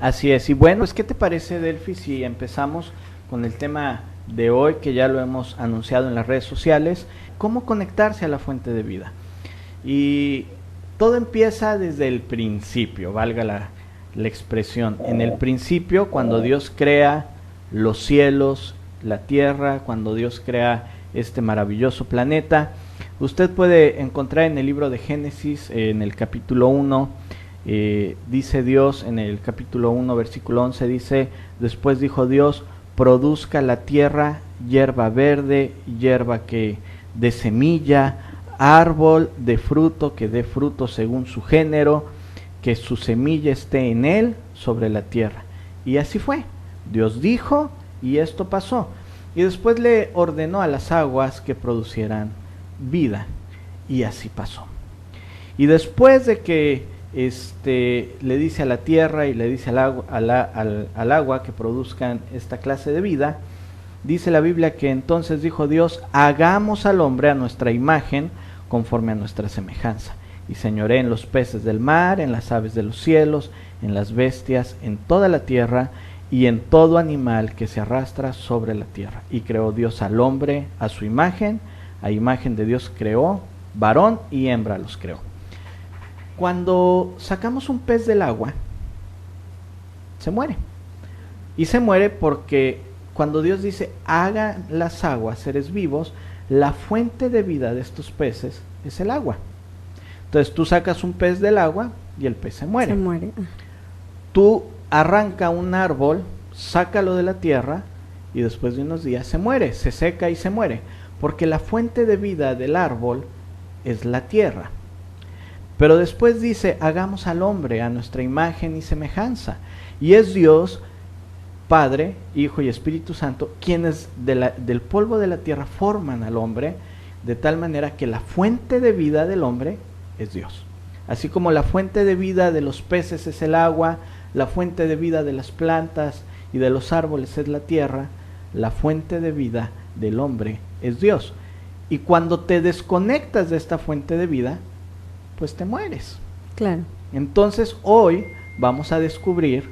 Así es, y bueno, pues ¿qué te parece, Delphi, si empezamos con el tema de hoy, que ya lo hemos anunciado en las redes sociales, cómo conectarse a la fuente de vida? Y todo empieza desde el principio, valga la expresión. En el principio, cuando Dios crea los cielos, la tierra, cuando Dios crea este maravilloso planeta, usted puede encontrar en el libro de Génesis, en el capítulo 1, dice Dios en el capítulo 1, versículo 11, dice: después dijo Dios, produzca la tierra hierba verde, hierba que dé semilla, árbol de fruto que dé fruto según su género, que su semilla esté en él sobre la tierra. Y así fue. Dios dijo y esto pasó. Y después le ordenó a las aguas que producieran vida. Y así pasó. Y después de que le dice a la tierra y le dice al agua que produzcan esta clase de vida, dice la Biblia que entonces dijo Dios: hagamos al hombre a nuestra imagen, conforme a nuestra semejanza, y señoree en los peces del mar, en las aves de los cielos, en las bestias, en toda la tierra, y en todo animal que se arrastra sobre la tierra. Y creó Dios al hombre a su imagen, a imagen de Dios creó, varón y hembra los creó. Cuando sacamos un pez del agua, se muere. Y se muere porque cuando Dios dice: hagan las aguas seres vivos, la fuente de vida de estos peces es el agua. Entonces tú sacas un pez del agua y el pez se muere. Se muere. Tú arranca un árbol, sácalo de la tierra y después de unos días se muere, se seca y se muere, porque la fuente de vida del árbol es la tierra. Pero después dice: hagamos al hombre a nuestra imagen y semejanza. Y es Dios, Padre, Hijo y Espíritu Santo, quienes del polvo de la tierra forman al hombre, de tal manera que la fuente de vida del hombre es Dios. Así como la fuente de vida de los peces es el agua, la fuente de vida de las plantas y de los árboles es la tierra, la fuente de vida del hombre es Dios. Y cuando te desconectas de esta fuente de vida, pues te mueres. Claro. Entonces hoy vamos a descubrir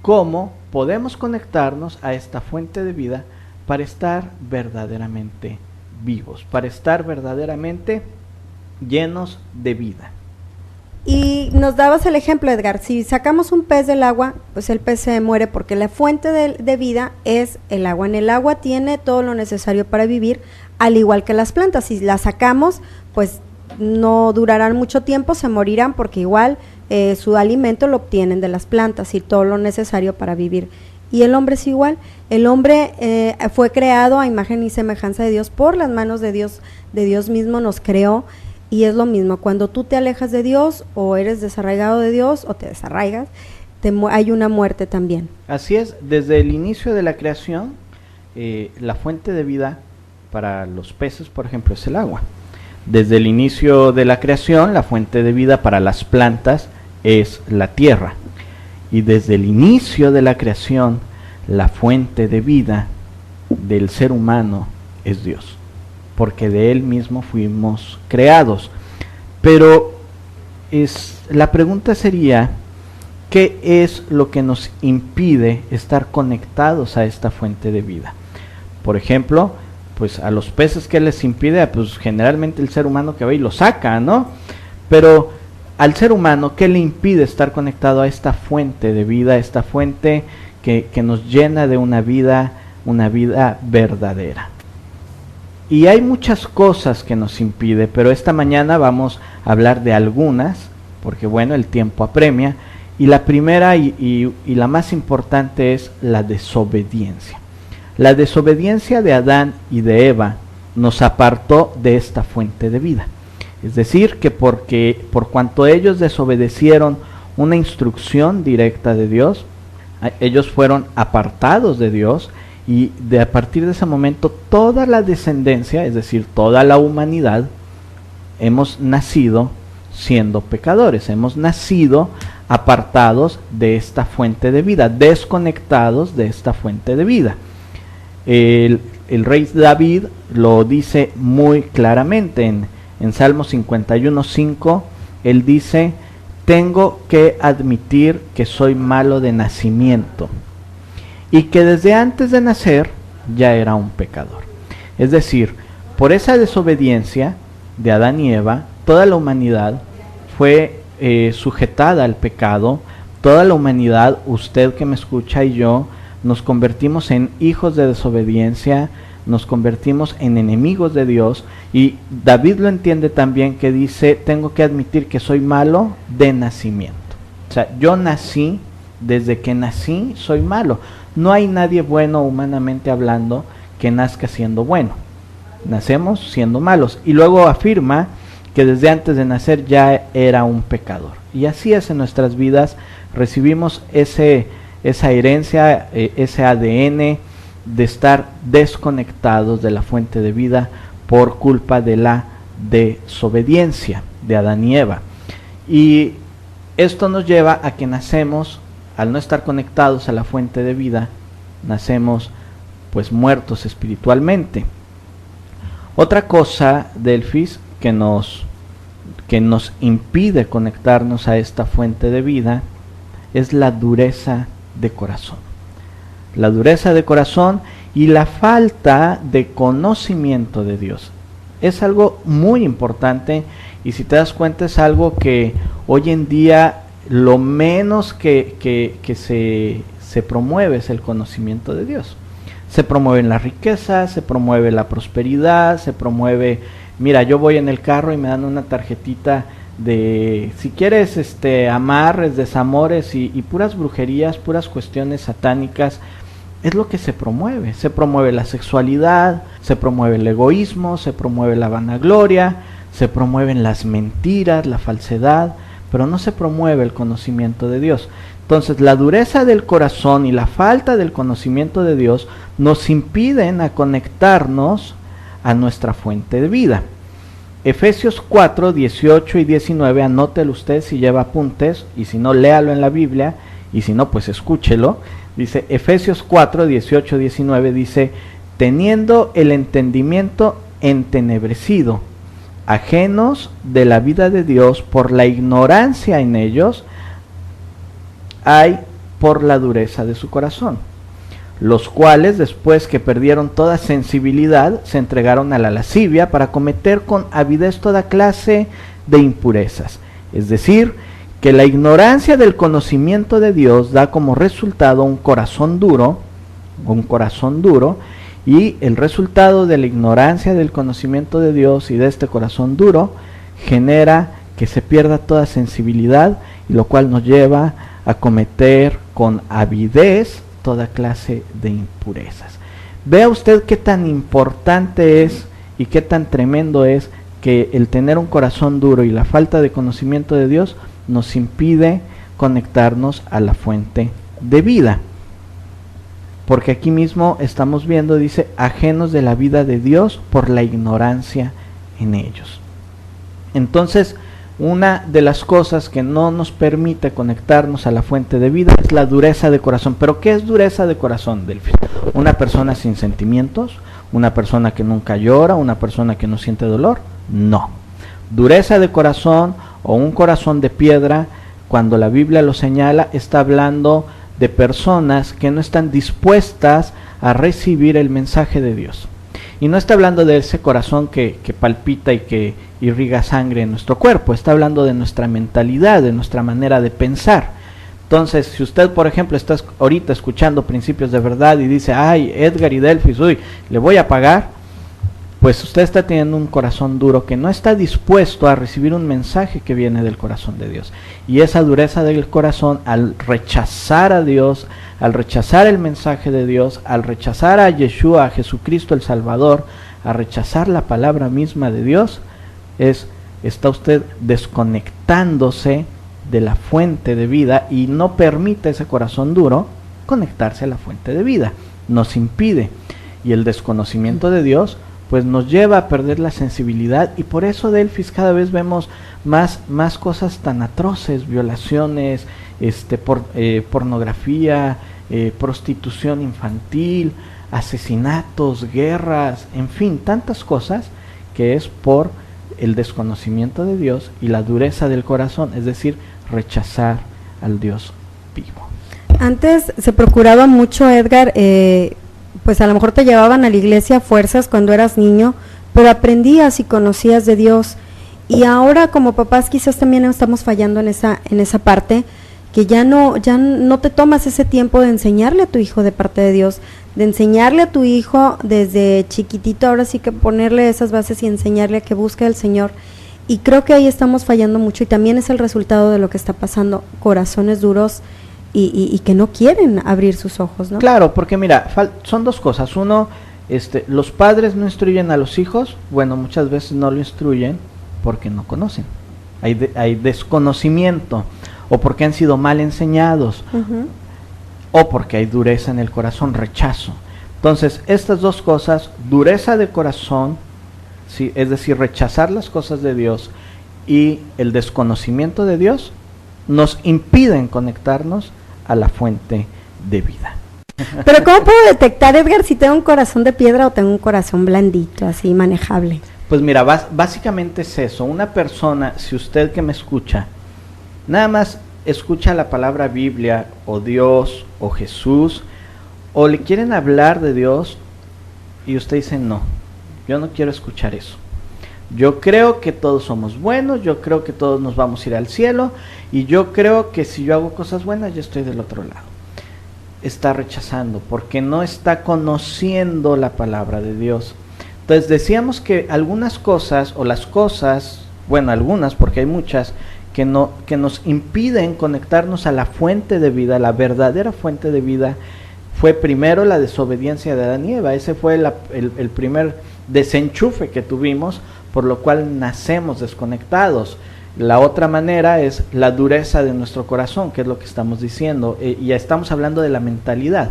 cómo podemos conectarnos a esta fuente de vida para estar verdaderamente vivos, para estar verdaderamente llenos de vida. Y nos dabas el ejemplo, Edgar: si sacamos un pez del agua, pues el pez se muere porque la fuente de vida es el agua. En el agua tiene todo lo necesario para vivir, al igual que las plantas. Si las sacamos, pues no durarán mucho tiempo, se morirán, porque igual su alimento lo obtienen de las plantas y todo lo necesario para vivir. Y el hombre es igual. El hombre fue creado a imagen y semejanza de Dios, por las manos de Dios mismo nos creó. Y es lo mismo, cuando tú te alejas de Dios, o eres desarraigado de Dios, o te desarraigas, hay una muerte también. Así es, desde el inicio de la creación, la fuente de vida para los peces, por ejemplo, es el agua. Desde el inicio de la creación, la fuente de vida para las plantas es la tierra. Y desde el inicio de la creación, la fuente de vida del ser humano es Dios, porque de Él mismo fuimos creados. Pero la pregunta sería: ¿qué es lo que nos impide estar conectados a esta fuente de vida? Por ejemplo, pues a los peces, ¿qué les impide? Pues generalmente el ser humano que va y lo saca, ¿no? Pero al ser humano, ¿qué le impide estar conectado a esta fuente de vida, esta fuente que nos llena de una vida verdadera? Y hay muchas cosas que nos impide, pero esta mañana vamos a hablar de algunas, porque bueno, el tiempo apremia, y la primera y la más importante es la desobediencia. La desobediencia de Adán y de Eva nos apartó de esta fuente de vida. Es decir, que por cuanto ellos desobedecieron una instrucción directa de Dios, ellos fueron apartados de Dios, y a partir de ese momento toda la descendencia, es decir, toda la humanidad, hemos nacido siendo pecadores, hemos nacido apartados de esta fuente de vida, desconectados de esta fuente de vida. El rey David lo dice muy claramente en Salmo 51:5, él dice: tengo que admitir que soy malo de nacimiento y que desde antes de nacer ya era un pecador. Es decir, por esa desobediencia de Adán y Eva, toda la humanidad fue sujetada al pecado. Toda la humanidad, usted que me escucha y yo, nos convertimos en hijos de desobediencia, nos convertimos en enemigos de Dios, y David lo entiende también, que dice, tengo que admitir que soy malo de nacimiento. O sea, yo nací, desde que nací soy malo. No hay nadie bueno, humanamente hablando, que nazca siendo bueno. Nacemos siendo malos. Y luego afirma que desde antes de nacer ya era un pecador. Y así es en nuestras vidas, recibimos esa herencia, ese ADN de estar desconectados de la fuente de vida por culpa de la desobediencia de Adán y Eva. Y esto nos lleva a que nacemos, al no estar conectados a la fuente de vida, nacemos pues muertos espiritualmente. Otra cosa, Delfis, que nos impide conectarnos a esta fuente de vida es la dureza de corazón. La dureza de corazón y la falta de conocimiento de Dios. Es algo muy importante, y si te das cuenta es algo que hoy en día lo menos que se promueve es el conocimiento de Dios. Se promueven las riquezas, se promueve la prosperidad, se promueve, mira, yo voy en el carro y me dan una tarjetita de, si quieres, amarres, desamores y puras brujerías, puras cuestiones satánicas. Es lo que se promueve la sexualidad, se promueve el egoísmo, se promueve la vanagloria, se promueven las mentiras, la falsedad, pero no se promueve el conocimiento de Dios. Entonces, la dureza del corazón y la falta del conocimiento de Dios nos impiden a conectarnos a nuestra fuente de vida. Efesios 4, 18 y 19, anótelo usted si lleva apuntes, y si no, léalo en la Biblia, y si no, pues escúchelo. Dice Efesios 4, 18, 19, dice, teniendo el entendimiento entenebrecido, ajenos de la vida de Dios por la ignorancia en ellos, hay por la dureza de su corazón, los cuales, después que perdieron toda sensibilidad, se entregaron a la lascivia para cometer con avidez toda clase de impurezas. Es decir, que la ignorancia del conocimiento de Dios da como resultado un corazón duro, y el resultado de la ignorancia del conocimiento de Dios y de este corazón duro genera que se pierda toda sensibilidad, y lo cual nos lleva a cometer con avidez toda clase de impurezas. Vea usted qué tan importante es y qué tan tremendo es que el tener un corazón duro y la falta de conocimiento de Dios nos impide conectarnos a la fuente de vida. Porque aquí mismo estamos viendo, dice, ajenos de la vida de Dios por la ignorancia en ellos. Entonces, una de las cosas que no nos permite conectarnos a la fuente de vida es la dureza de corazón. ¿Pero qué es dureza de corazón, Delfis? ¿Una persona sin sentimientos? ¿Una persona que nunca llora? ¿Una persona que no siente dolor? No. Dureza de corazón o un corazón de piedra, cuando la Biblia lo señala, está hablando de personas que no están dispuestas a recibir el mensaje de Dios. Y no está hablando de ese corazón que palpita y que irriga sangre en nuestro cuerpo. Está hablando de nuestra mentalidad, de nuestra manera de pensar. Entonces, si usted, por ejemplo, está ahorita escuchando Principios de Verdad y dice, ay, Edgar y Delfis, uy, le voy a pagar, pues usted está teniendo un corazón duro que no está dispuesto a recibir un mensaje que viene del corazón de Dios. Y esa dureza del corazón, al rechazar a Dios, al rechazar el mensaje de Dios, al rechazar a Yeshua, a Jesucristo el Salvador, a rechazar la palabra misma de Dios, está usted desconectándose de la fuente de vida, y no permite ese corazón duro conectarse a la fuente de vida, nos impide. Y el desconocimiento de Dios pues nos lleva a perder la sensibilidad, y por eso, Delfis, cada vez vemos más cosas tan atroces, violaciones, pornografía, prostitución infantil, asesinatos, guerras, en fin, tantas cosas, que es por el desconocimiento de Dios y la dureza del corazón, es decir, rechazar al Dios vivo. Antes se procuraba mucho, Edgar, pues a lo mejor te llevaban a la iglesia a fuerzas cuando eras niño, pero aprendías y conocías de Dios. Y ahora como papás quizás también estamos fallando en esa parte, que ya no te tomas ese tiempo de enseñarle a tu hijo de parte de Dios, de enseñarle a tu hijo desde chiquitito, ahora sí que ponerle esas bases y enseñarle a que busque al Señor. Y creo que ahí estamos fallando mucho y también es el resultado de lo que está pasando, corazones duros y que no quieren abrir sus ojos, ¿no? Claro, porque mira, son dos cosas. Uno, los padres no instruyen a los hijos, bueno, muchas veces no lo instruyen porque no conocen, hay desconocimiento, o porque han sido mal enseñados, o porque hay dureza en el corazón, rechazo. Entonces, estas dos cosas, dureza de corazón, ¿sí?, es decir, rechazar las cosas de Dios, y el desconocimiento de Dios, nos impiden conectarnos a la fuente de vida. Pero ¿cómo puedo detectar, Edgar, si tengo un corazón de piedra o tengo un corazón blandito, así manejable? Pues mira, básicamente es eso. Una persona, si usted que me escucha, nada más escucha la palabra Biblia, o Dios, o Jesús, o le quieren hablar de Dios, y usted dice, no, yo no quiero escuchar eso. Yo creo que todos somos buenos, yo creo que todos nos vamos a ir al cielo, y yo creo que si yo hago cosas buenas, yo estoy del otro lado. Está rechazando, porque no está conociendo la palabra de Dios. Entonces decíamos que algunas cosas, o las cosas, bueno, algunas, porque hay muchas, que nos impiden conectarnos a la fuente de vida, la verdadera fuente de vida, fue primero la desobediencia de Adán y Eva. Ese fue el primer desenchufe que tuvimos, por lo cual nacemos desconectados. La otra manera es la dureza de nuestro corazón, que es lo que estamos diciendo, y ya estamos hablando de la mentalidad.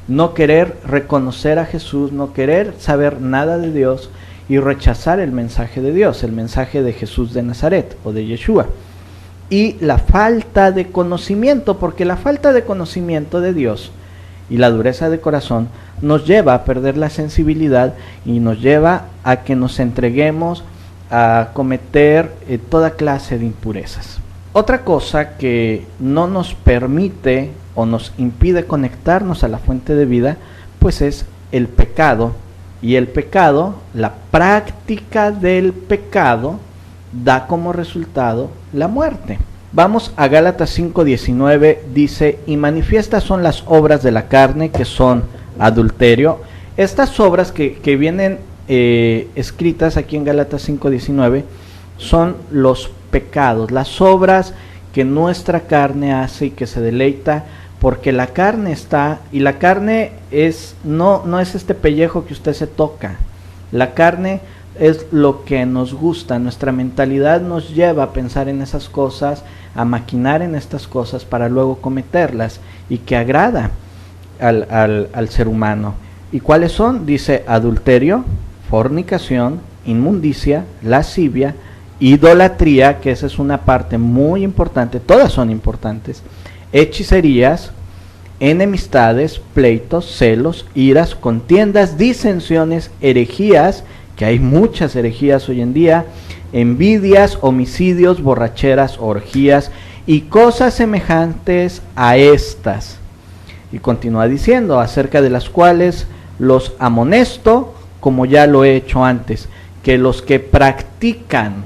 No querer reconocer a Jesús, no querer saber nada de Dios y rechazar el mensaje de Dios, el mensaje de Jesús de Nazaret o de Yeshua. Y la falta de conocimiento, porque la falta de conocimiento de Dios y la dureza de corazón nos lleva a perder la sensibilidad y nos lleva a que nos entreguemos a cometer toda clase de impurezas. Otra cosa que no nos permite o nos impide conectarnos a la fuente de vida, pues es el pecado. Y el pecado, la práctica del pecado, da como resultado la muerte. Vamos a Gálatas 5:19, dice, y manifiestas son las obras de la carne, que son adulterio. Estas obras que vienen escritas aquí en Gálatas 5:19 son los pecados, las obras que nuestra carne hace y que se deleita, porque la carne está, y la carne no es este pellejo que usted se toca. La carne es lo que nos gusta, nuestra mentalidad nos lleva a pensar en esas cosas, a maquinar en estas cosas para luego cometerlas, y que agrada al ser humano. ¿Y cuáles son? Dice adulterio, fornicación, inmundicia, lascivia, idolatría, que esa es una parte muy importante, todas son importantes, hechicerías, enemistades, pleitos, celos, iras, contiendas, disensiones, herejías, que hay muchas herejías hoy en día, envidias, homicidios, borracheras, orgías y cosas semejantes a estas. Y continúa diciendo, acerca de las cuales los amonesto, como ya lo he hecho antes, que los que practican,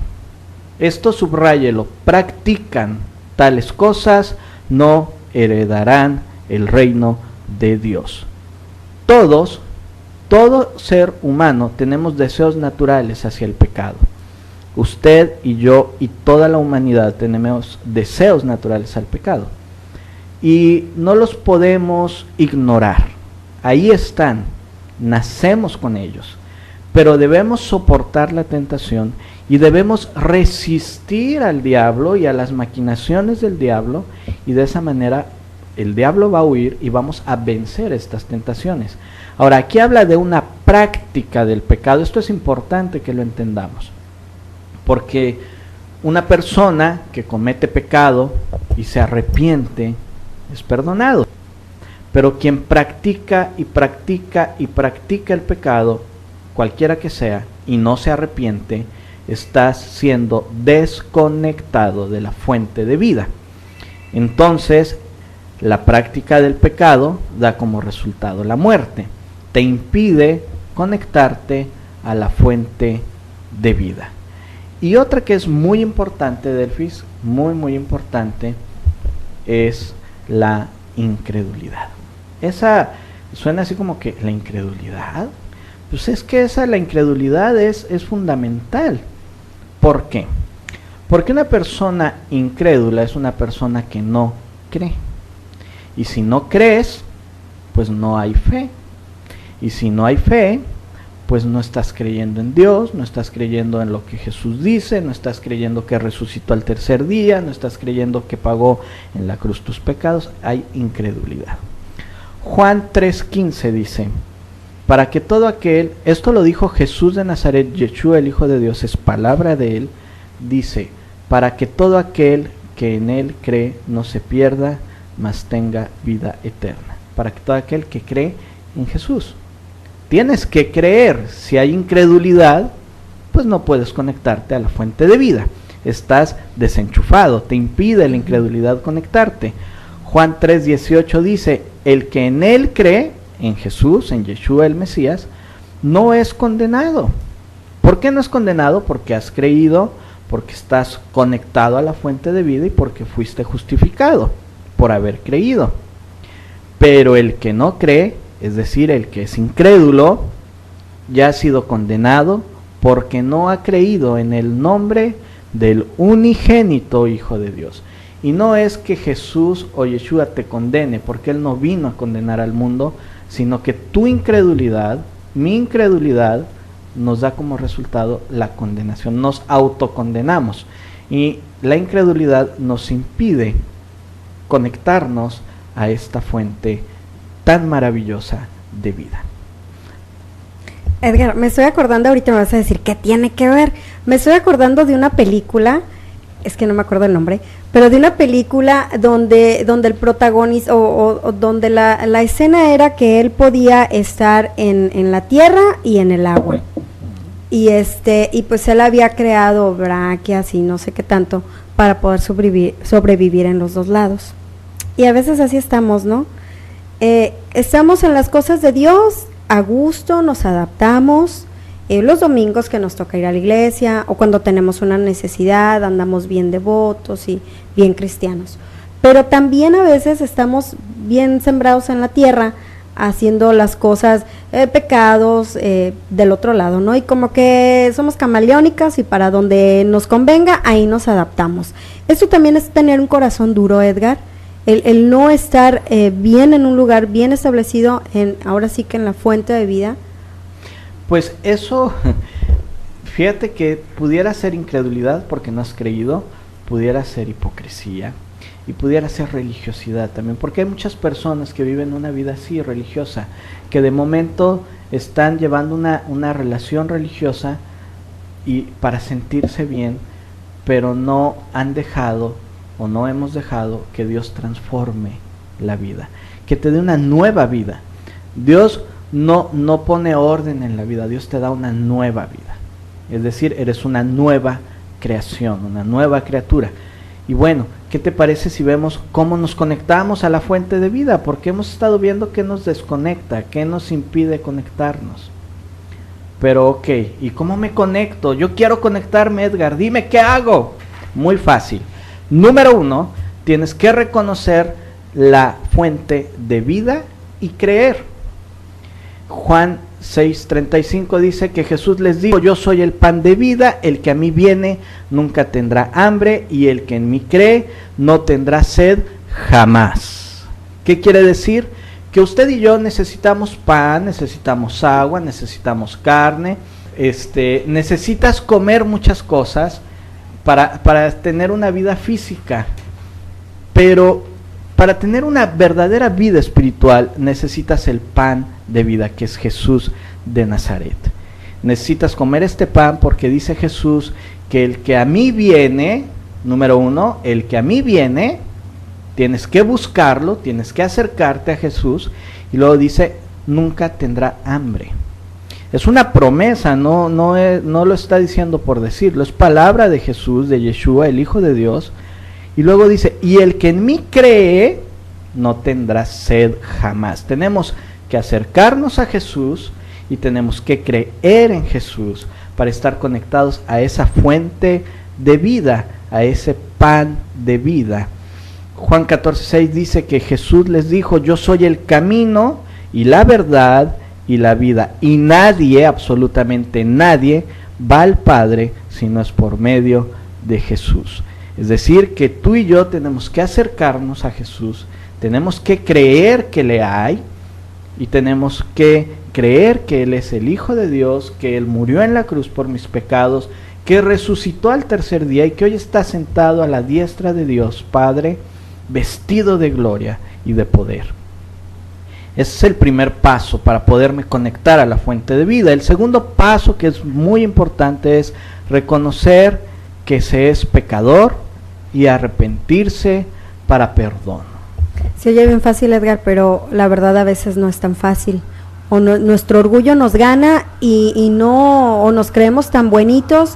esto subráyelo, practican tales cosas, no heredarán el reino de Dios. Todo ser humano tenemos deseos naturales hacia el pecado. Usted y yo y toda la humanidad tenemos deseos naturales al pecado. Y no los podemos ignorar. Ahí están, nacemos con ellos. Pero debemos soportar la tentación y debemos resistir al diablo y a las maquinaciones del diablo, y de esa manera el diablo va a huir y vamos a vencer estas tentaciones. Ahora, aquí habla de una práctica del pecado. Esto es importante que lo entendamos, porque una persona que comete pecado y se arrepiente es perdonado, pero quien practica y practica y practica el pecado, cualquiera que sea, y no se arrepiente, está siendo desconectado de la fuente de vida. Entonces, la práctica del pecado da como resultado la muerte. Te impide conectarte a la fuente de vida. Y otra que es muy importante, Delfis, muy importante, es la incredulidad. Esa suena así como que, ¿la incredulidad? Pues es que la incredulidad es fundamental. ¿Por qué? Porque una persona incrédula es una persona que no cree. Y si no crees, pues no hay fe. Y si no hay fe, pues no estás creyendo en Dios, no estás creyendo en lo que Jesús dice, no estás creyendo que resucitó al tercer día, no estás creyendo que pagó en la cruz tus pecados. Hay incredulidad. Juan 3:15 dice, para que todo aquel, esto lo dijo Jesús de Nazaret, Yeshua el Hijo de Dios, es palabra de él, dice, para que todo aquel que en él cree no se pierda, mas tenga vida eterna. Para que todo aquel que cree en Jesús. Tienes que creer. Si hay incredulidad, pues no puedes conectarte a la fuente de vida. Estás desenchufado, te impide la incredulidad conectarte. Juan 3:18 dice, el que en él cree, en Jesús, en Yeshua el Mesías, no es condenado. ¿Por qué no es condenado? Porque has creído, porque estás conectado a la fuente de vida y porque fuiste justificado por haber creído. Pero el que no cree, es decir, el que es incrédulo, ya ha sido condenado porque no ha creído en el nombre del unigénito Hijo de Dios. Y no es que Jesús o Yeshua te condene, porque Él no vino a condenar al mundo, sino que tu incredulidad, mi incredulidad, nos da como resultado la condenación. Nos autocondenamos. Y la incredulidad nos impide conectarnos a esta fuente tan maravillosa de vida. Edgar, me estoy acordando, ahorita me vas a decir, ¿qué tiene que ver? Me estoy acordando de una película, es que no me acuerdo el nombre, pero de una película donde el protagonista, o donde la escena era que él podía estar en la tierra y en el agua. Y pues él había creado branquias y no sé qué tanto para poder sobrevivir en los dos lados. Y a veces así estamos, ¿no? Estamos en las cosas de Dios, a gusto, nos adaptamos, los domingos que nos toca ir a la iglesia, o cuando tenemos una necesidad, andamos bien devotos y bien cristianos. Pero también a veces estamos bien sembrados en la tierra, haciendo las cosas, pecados, del otro lado, ¿no? Y como que somos camaleónicas y para donde nos convenga, ahí nos adaptamos. Eso también es tener un corazón duro, Edgar. El no estar bien en un lugar bien establecido, ahora sí que en la fuente de vida. Pues eso, fíjate que pudiera ser incredulidad porque no has creído, pudiera ser hipocresía y pudiera ser religiosidad también, porque hay muchas personas que viven una vida así religiosa, que de momento están llevando una relación religiosa y para sentirse bien, pero no han dejado o no hemos dejado que Dios transforme la vida, que te dé una nueva vida. Dios no pone orden en la vida, Dios te da una nueva vida. Es decir, eres una nueva creación, una nueva criatura. Y bueno, ¿qué te parece si vemos cómo nos conectamos a la fuente de vida? Porque hemos estado viendo qué nos desconecta, qué nos impide conectarnos. Pero ok, ¿y cómo me conecto? Yo quiero conectarme, Edgar, dime qué hago. Muy fácil. Número 1, tienes que reconocer la fuente de vida y creer. Juan 6:35 dice que Jesús les dijo, yo soy el pan de vida, el que a mí viene nunca tendrá hambre y el que en mí cree no tendrá sed jamás. ¿Qué quiere decir? Que usted y yo necesitamos pan, necesitamos agua, necesitamos carne, necesitas comer muchas cosas para tener una vida física, pero para tener una verdadera vida espiritual necesitas el pan de vida, que es Jesús de Nazaret. Necesitas comer este pan porque dice Jesús que el que a mí viene, número 1, el que a mí viene, tienes que buscarlo, tienes que acercarte a Jesús, y luego dice, nunca tendrá hambre. Es una promesa, no lo está diciendo por decirlo, es palabra de Jesús, de Yeshua, el Hijo de Dios, Y luego dice, y el que en mí cree no tendrá sed jamás. Tenemos que acercarnos a Jesús y tenemos que creer en Jesús para estar conectados a esa fuente de vida, a ese pan de vida. Juan 14:6 dice que Jesús les dijo, yo soy el camino y la verdad y la vida, y nadie, absolutamente nadie, va al Padre si no es por medio de Jesús. Es decir, que tú y yo tenemos que acercarnos a Jesús, tenemos que creer que le hay, y tenemos que creer que Él es el Hijo de Dios, que Él murió en la cruz por mis pecados, que resucitó al tercer día y que hoy está sentado a la diestra de Dios Padre, vestido de gloria y de poder. Ese es el primer paso para poderme conectar a la fuente de vida. El segundo paso, que es muy importante, es reconocer que se es pecador y arrepentirse para perdón. Se oye bien fácil, Edgar, pero la verdad a veces no es tan fácil. O no, nuestro orgullo nos gana y no, o nos creemos tan buenitos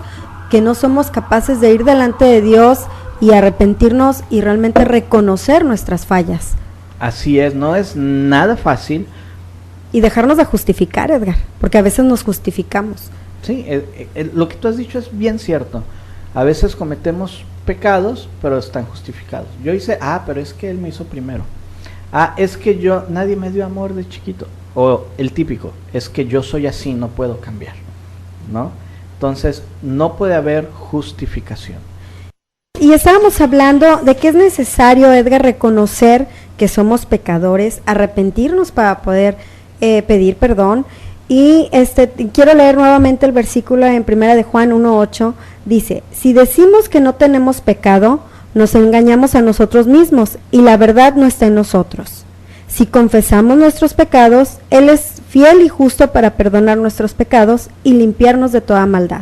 que no somos capaces de ir delante de Dios y arrepentirnos y realmente reconocer nuestras fallas. Así es, no es nada fácil. Y dejarnos de justificar, Edgar, porque a veces nos justificamos. Sí, lo que tú has dicho es bien cierto. A veces cometemos pecados, pero están justificados. Yo hice, pero es que él me hizo primero. Es que nadie me dio amor de chiquito. O el típico, es que yo soy así, no puedo cambiar, ¿no? Entonces, no puede haber justificación. Y estábamos hablando de que es necesario, Edgar, reconocer que somos pecadores, arrepentirnos para poder pedir perdón. Y quiero leer nuevamente el versículo en 1 de Juan 1:8, dice, si decimos que no tenemos pecado, nos engañamos a nosotros mismos y la verdad no está en nosotros. Si confesamos nuestros pecados, Él es fiel y justo para perdonar nuestros pecados y limpiarnos de toda maldad.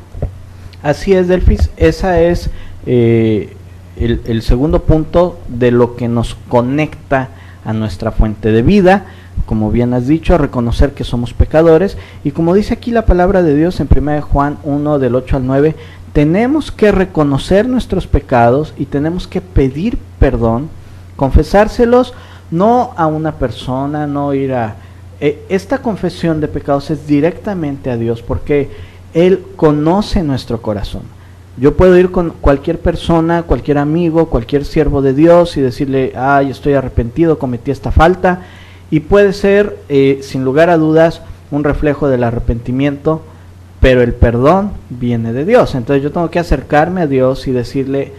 Así es, Delfis, esa es el segundo punto de lo que nos conecta a nuestra fuente de vida. Como bien has dicho, reconocer que somos pecadores, y como dice aquí la palabra de Dios en 1 Juan 1 del 8 al 9, tenemos que reconocer nuestros pecados y tenemos que pedir perdón, confesárselos no a una persona, no ir a... esta confesión de pecados es directamente a Dios, porque Él conoce nuestro corazón. Yo puedo ir con cualquier persona, cualquier amigo, cualquier siervo de Dios y decirle, estoy arrepentido, cometí esta falta, y puede ser, sin lugar a dudas, un reflejo del arrepentimiento, pero el perdón viene de Dios. Entonces yo tengo que acercarme a Dios y decirle,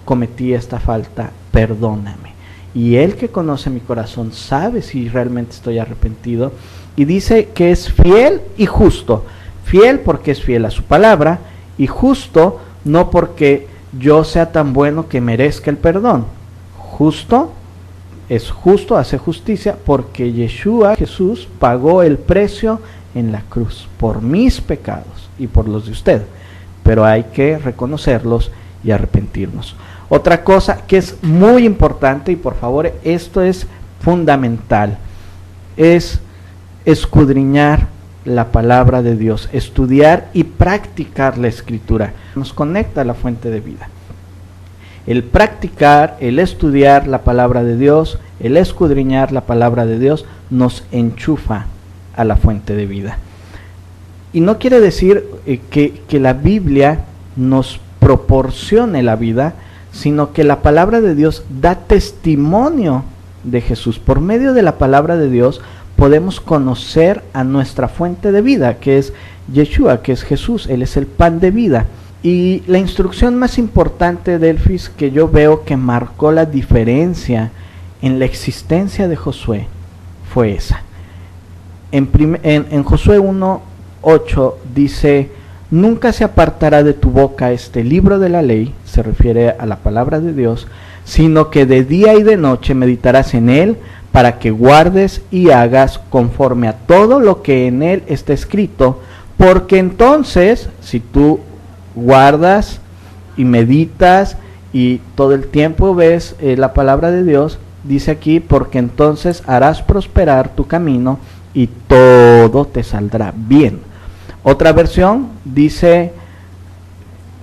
cometí esta falta, perdóname. Y Él, que conoce mi corazón, sabe si realmente estoy arrepentido, y dice que es fiel y justo. Fiel porque es fiel a su palabra, y justo no porque yo sea tan bueno que merezca el perdón. Justo es justo, hace justicia, porque Yeshua, Jesús, pagó el precio en la cruz por mis pecados y por los de usted. Pero hay que reconocerlos y arrepentirnos. Otra cosa que es muy importante, y por favor esto es fundamental, es escudriñar la palabra de Dios, estudiar y practicar la Escritura. Nos conecta a la fuente de vida. El practicar, el estudiar la palabra de Dios, el escudriñar la palabra de Dios, nos enchufa a la fuente de vida. Y no quiere decir que la Biblia nos proporcione la vida, sino que la palabra de Dios da testimonio de Jesús. Por medio de la palabra de Dios podemos conocer a nuestra fuente de vida, que es Yeshua, que es Jesús. Él es el pan de vida. Y la instrucción más importante, Delfis, que yo veo que marcó la diferencia en la existencia de Josué, fue esa. En Josué 1:8 dice, nunca se apartará de tu boca este libro de la ley, se refiere a la palabra de Dios, sino que de día y de noche meditarás en él, para que guardes y hagas conforme a todo lo que en él está escrito, porque entonces, si tú guardas y meditas y todo el tiempo ves la palabra de Dios, dice aquí, porque entonces harás prosperar tu camino y todo te saldrá bien. Otra versión dice,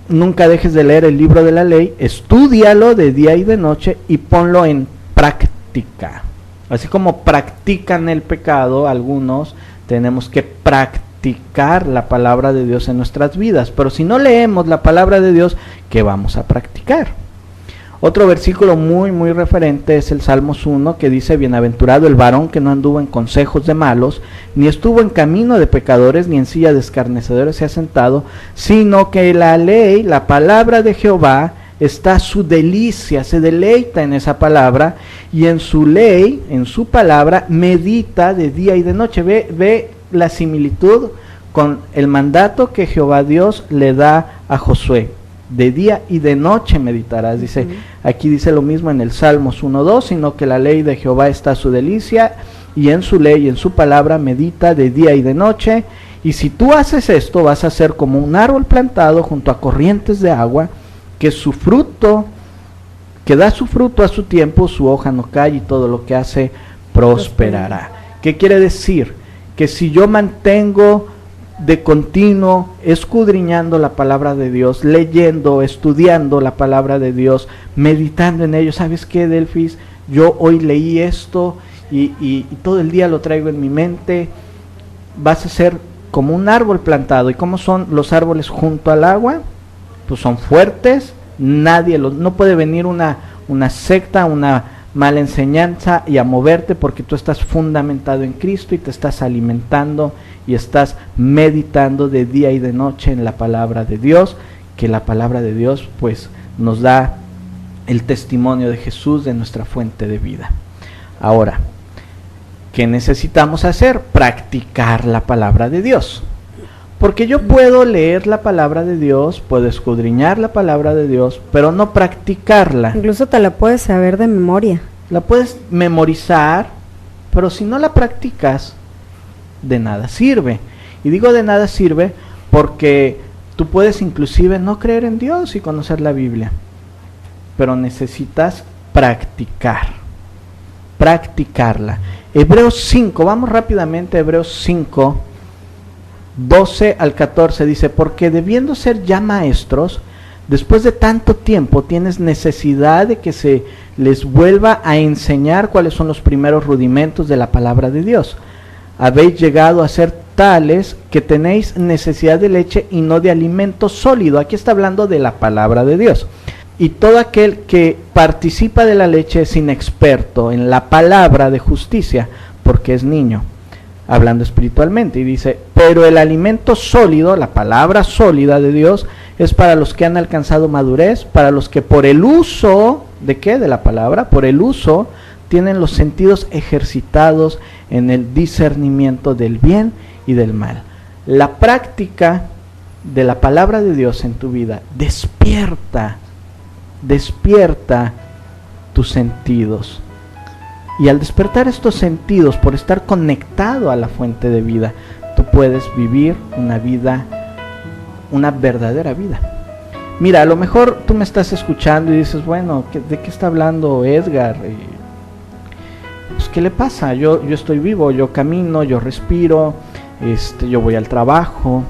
nunca dejes de leer el libro de la ley, estúdialo de día y de noche y ponlo en práctica. Así como practican el pecado, algunos tenemos que practicar la palabra de Dios en nuestras vidas. Pero si no leemos la palabra de Dios, ¿qué vamos a practicar? Otro versículo muy referente es el Salmos 1, que dice: bienaventurado el varón que no anduvo en consejos de malos, ni estuvo en camino de pecadores, ni en silla de escarnecedores se ha sentado, sino que la ley, la palabra de Jehová, está su delicia, se deleita en esa palabra, y en su ley, en su palabra, medita de día y de noche. Ve la similitud con el mandato que Jehová Dios le da a Josué. De día y de noche meditarás, dice, aquí dice lo mismo en el Salmos 1:2, sino que la ley de Jehová está su delicia, y en su ley, en su palabra, medita de día y de noche. Y si tú haces esto, vas a ser como un árbol plantado junto a corrientes de agua, que da su fruto a su tiempo, su hoja no cae, y todo lo que hace prosperará. ¿Qué quiere decir? Que si yo mantengo de continuo escudriñando la palabra de Dios, leyendo, estudiando la palabra de Dios, meditando en ello, ¿sabes qué, Delfis? Yo hoy leí esto y todo el día lo traigo en mi mente. Vas a ser como un árbol plantado. ¿Y cómo son los árboles junto al agua? Pues son fuertes, no puede venir una secta, una mala enseñanza y a moverte, porque tú estás fundamentado en Cristo y te estás alimentando y estás meditando de día y de noche en la palabra de Dios, que la palabra de Dios pues nos da el testimonio de Jesús, de nuestra fuente de vida. Ahora, ¿qué necesitamos hacer? Practicar la palabra de Dios. Porque yo puedo leer la palabra de Dios, puedo escudriñar la palabra de Dios, pero no practicarla. Incluso te la puedes saber de memoria. La puedes memorizar, pero si no la practicas, de nada sirve. Y digo de nada sirve porque tú puedes inclusive no creer en Dios y conocer la Biblia, pero necesitas practicarla. Hebreos 5, vamos rápidamente a Hebreos 5, 12 al 14, dice: porque debiendo ser ya maestros, después de tanto tiempo tienes necesidad de que se les vuelva a enseñar cuáles son los primeros rudimentos de la palabra de Dios. Habéis llegado a ser tales que tenéis necesidad de leche y no de alimento sólido. Aquí está hablando de la palabra de Dios. Y todo aquel que participa de la leche es inexperto en la palabra de justicia, porque es niño, hablando espiritualmente. Y dice: pero el alimento sólido, la palabra sólida de Dios, es para los que han alcanzado madurez, para los que por el uso, ¿de qué? De la palabra, por el uso, tienen los sentidos ejercitados en el discernimiento del bien y del mal. La práctica de la palabra de Dios en tu vida despierta tus sentidos. Y al despertar estos sentidos, por estar conectado a la fuente de vida, tú puedes vivir una vida, una verdadera vida. Mira, a lo mejor tú me estás escuchando y dices: bueno, ¿de qué está hablando Edgar? Pues, ¿qué le pasa? Yo estoy vivo, yo camino, yo respiro, yo voy al trabajo.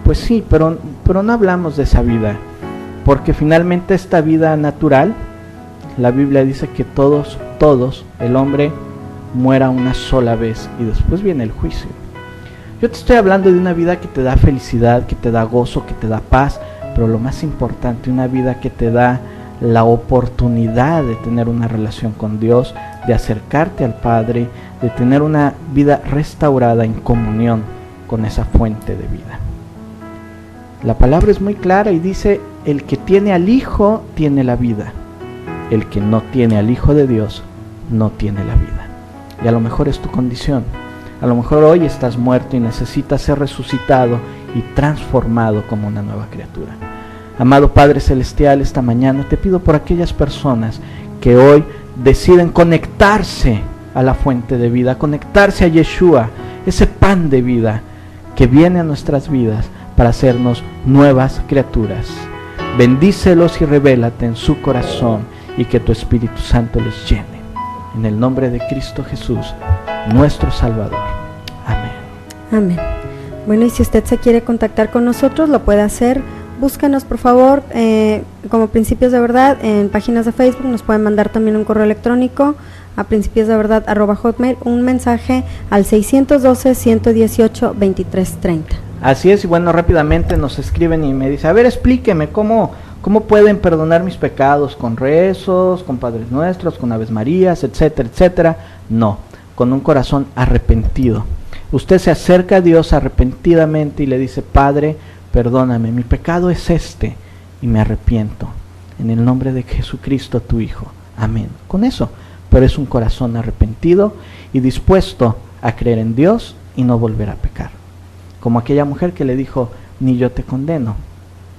Pues sí, pero no hablamos de esa vida, porque finalmente esta vida natural, la Biblia dice que todos, el hombre muera una sola vez y después viene el juicio. Yo te estoy hablando de una vida que te da felicidad, que te da gozo, que te da paz, pero lo más importante, una vida que te da la oportunidad de tener una relación con Dios, de acercarte al Padre, de tener una vida restaurada en comunión con esa fuente de vida. La palabra es muy clara y dice: el que tiene al Hijo tiene la vida, el que no tiene al Hijo de Dios no tiene la vida. Y a lo mejor es tu condición, a lo mejor hoy estás muerto y necesitas ser resucitado y transformado como una nueva criatura. Amado Padre Celestial, esta mañana te pido por aquellas personas que hoy deciden conectarse a la fuente de vida, conectarse a Yeshua, ese pan de vida que viene a nuestras vidas para hacernos nuevas criaturas. Bendícelos y revélate en su corazón y que tu Espíritu Santo les llene. En el nombre de Cristo Jesús, nuestro Salvador. Amén. Amén. Bueno, y si usted se quiere contactar con nosotros, lo puede hacer búsquenos por favor como Principios de Verdad en páginas de Facebook, nos pueden mandar también un correo electrónico a principiosdeverdad@hotmail, un mensaje al 612-118-2330. Así es, y bueno, rápidamente nos escriben y me dice, a ver, explíqueme cómo pueden perdonar mis pecados, con rezos, con Padres Nuestros, con Aves Marías, etcétera, etcétera. No, con un corazón arrepentido. Usted se acerca a Dios arrepentidamente y le dice, Padre, perdóname, mi pecado es este y me arrepiento. En el nombre de Jesucristo, tu Hijo. Amén. Con eso, pero es un corazón arrepentido y dispuesto a creer en Dios y no volver a pecar. Como aquella mujer que le dijo, ni yo te condeno.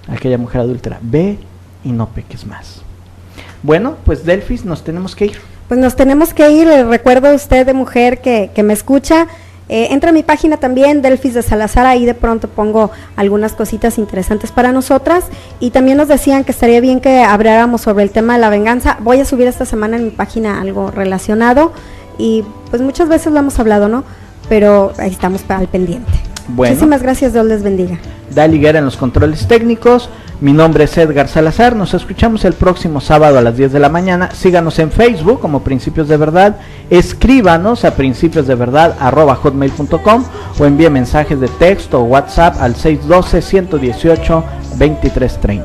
Aquella mujer adúltera, ve y no peques más. Bueno, pues Delfis, nos tenemos que ir. Pues nos tenemos que ir. Recuerdo a usted de mujer que me escucha, entra a mi página también, Delfis de Salazar, ahí de pronto pongo algunas cositas interesantes para nosotras, y también nos decían que estaría bien que habláramos sobre el tema de la venganza. Voy a subir esta semana en mi página algo relacionado, y pues muchas veces lo hemos hablado, ¿no? Pero ahí estamos al pendiente. Bueno. Muchísimas gracias, Dios les bendiga. Dali Higuera en los controles técnicos. Mi nombre es Edgar Salazar. Nos escuchamos el próximo sábado a las 10 de la mañana. Síganos en Facebook como Principios de Verdad. Escríbanos a principiosdeverdad@hotmail.com o envíe mensajes de texto o WhatsApp al 612-118-2330.